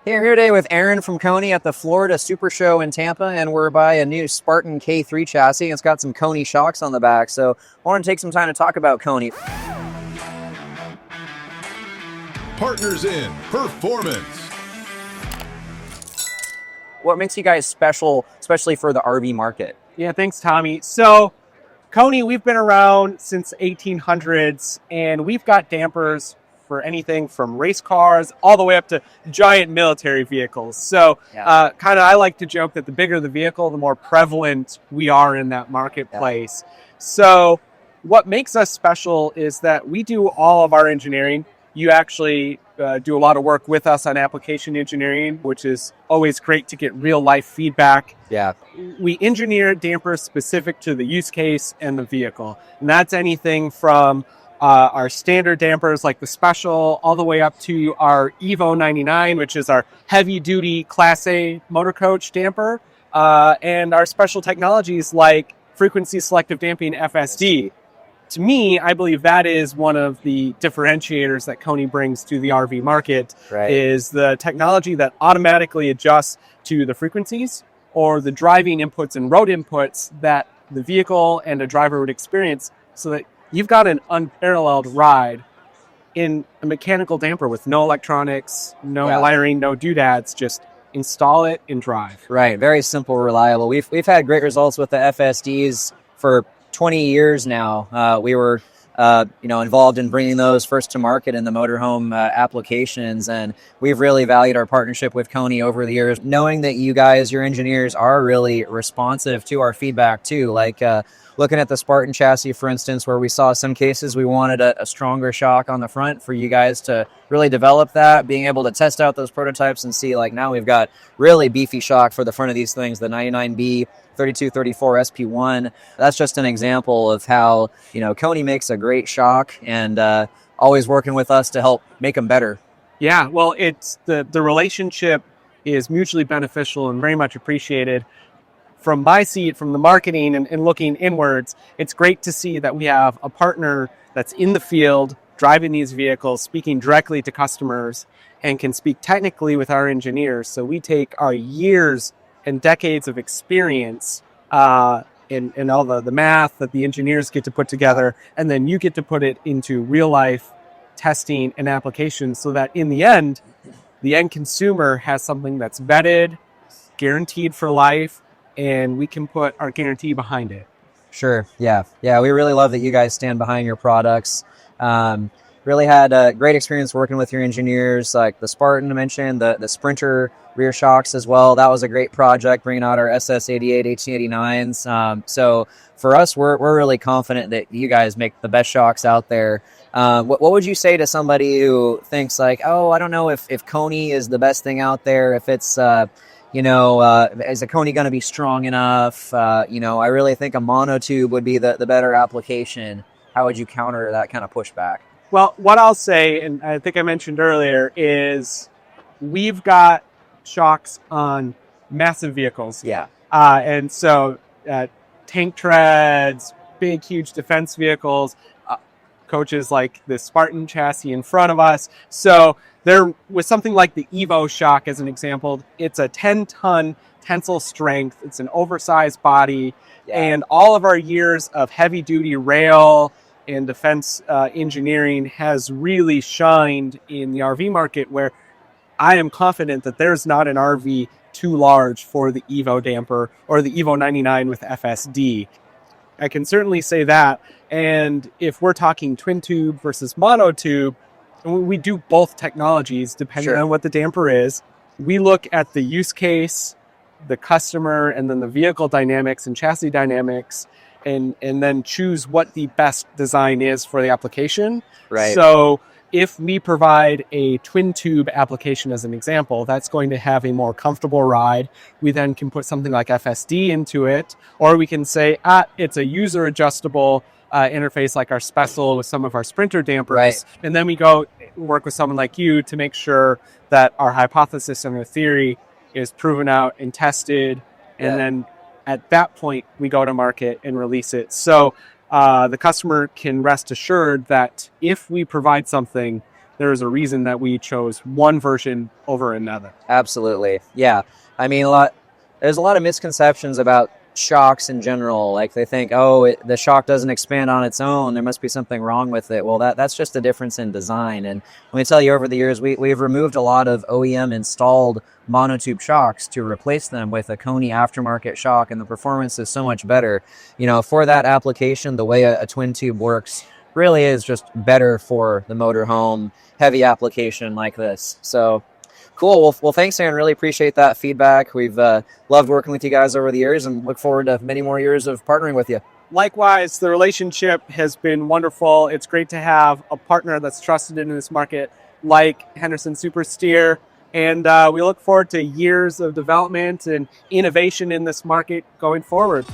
Hey, I'm here today with Aaron from Koni at the Florida SuperShow in Tampa, and we're by a new Spartan K3 chassis. It's got some Koni shocks on the back, so I want to take some time to talk about Koni. Partners in Performance. What makes you guys special, especially for the RV market? Yeah, thanks, Tommy. So, Koni, we've been around since 1800s, and we've got dampers for anything from race cars all the way up to giant military vehicles. So, I like to joke that the bigger the vehicle, the more prevalent we are in that marketplace. Yeah. So, what makes us special is that we do all of our engineering. You actually do a lot of work with us on application engineering, which is always great to get real life feedback. Yeah. We engineer dampers specific to the use case and the vehicle. And that's anything from our standard dampers like the Special all the way up to our Evo 99, which is our heavy duty Class A motor coach damper, and our special technologies like Frequency Selective Damping FSD. To me, I believe that is one of the differentiators that Koni brings to the RV market, is the technology that automatically adjusts to the frequencies or the driving inputs and road inputs that the vehicle and a driver would experience, so that you've got an unparalleled ride in a mechanical damper with no electronics, no wiring, no doodads, just install it and drive. Right, very simple, reliable. We've had great results with the FSDs for 20 years now. We were involved in bringing those first to market in the motorhome applications, and we've really valued our partnership with Koni over the years, knowing that you guys, your engineers, are really responsive to our feedback too. Like looking at the Spartan chassis, for instance, where we saw some cases we wanted a stronger shock on the front, for you guys to really develop that, being able to test out those prototypes and see, like, now we've got really beefy shock for the front of these things, the 99B 3234 SP1. That's just an example of how, Koni makes a great shock, and always working with us to help make them better. Yeah, well, it's the relationship is mutually beneficial and very much appreciated. From my seat, from the marketing and looking inwards, it's great to see that we have a partner that's in the field, driving these vehicles, speaking directly to customers, and can speak technically with our engineers. So we take our years and decades of experience in all the math that the engineers get to put together, and then you get to put it into real life testing and application, so that in the end consumer has something that's vetted, guaranteed for life, and we can put our guarantee behind it. Sure. Yeah. We really love that you guys stand behind your products. Really had a great experience working with your engineers, like the Spartan I mentioned, the Sprinter rear shocks as well. That was a great project, bringing out our SS88, HT89s. So for us, we're really confident that you guys make the best shocks out there. What would you say to somebody who thinks like, oh, I don't know if Koni is the best thing out there, if it's, is a Koni going to be strong enough? I really think a monotube would be the better application. How would you counter that kind of pushback? Well, what I'll say, and I think I mentioned earlier, is we've got shocks on massive vehicles. Yeah. And so tank treads, big, huge defense vehicles, coaches like the Spartan chassis in front of us. So there was something like the Evo shock, as an example. It's a 10-ton tensile strength. It's an oversized body. Yeah. And all of our years of heavy-duty rail and defense engineering has really shined in the RV market, where I am confident that there's not an RV too large for the Evo damper or the Evo 99 with FSD. I can certainly say that. And if we're talking twin tube versus monotube, we do both technologies depending on what the damper is. We look at the use case, the customer, and then the vehicle dynamics and chassis dynamics, and then choose what the best design is for the application. Right. So if we provide a twin tube application as an example, that's going to have a more comfortable ride. We then can put something like FSD into it, or we can say, it's a user adjustable interface like our Special with some of our Sprinter dampers. Right. And then we go work with someone like you to make sure that our hypothesis and our theory is proven out and tested. And then at that point, we go to market and release it. So the customer can rest assured that if we provide something there is a reason that we chose one version over another. Absolutely. Yeah. I mean, there's a lot of misconceptions about shocks in general. Like they think, oh, the shock doesn't expand on its own. There must be something wrong with it. Well, that's just a difference in design. And let me tell you, over the years, we've removed a lot of OEM installed monotube shocks to replace them with a Koni aftermarket shock, and the performance is so much better. You know, for that application, the way a twin tube works really is just better for the motorhome heavy application like this. So cool. Well, thanks, Aaron. Really appreciate that feedback. We've loved working with you guys over the years and look forward to many more years of partnering with you. Likewise, the relationship has been wonderful. It's great to have a partner that's trusted in this market like Henderson SuperSteer. And we look forward to years of development and innovation in this market going forward.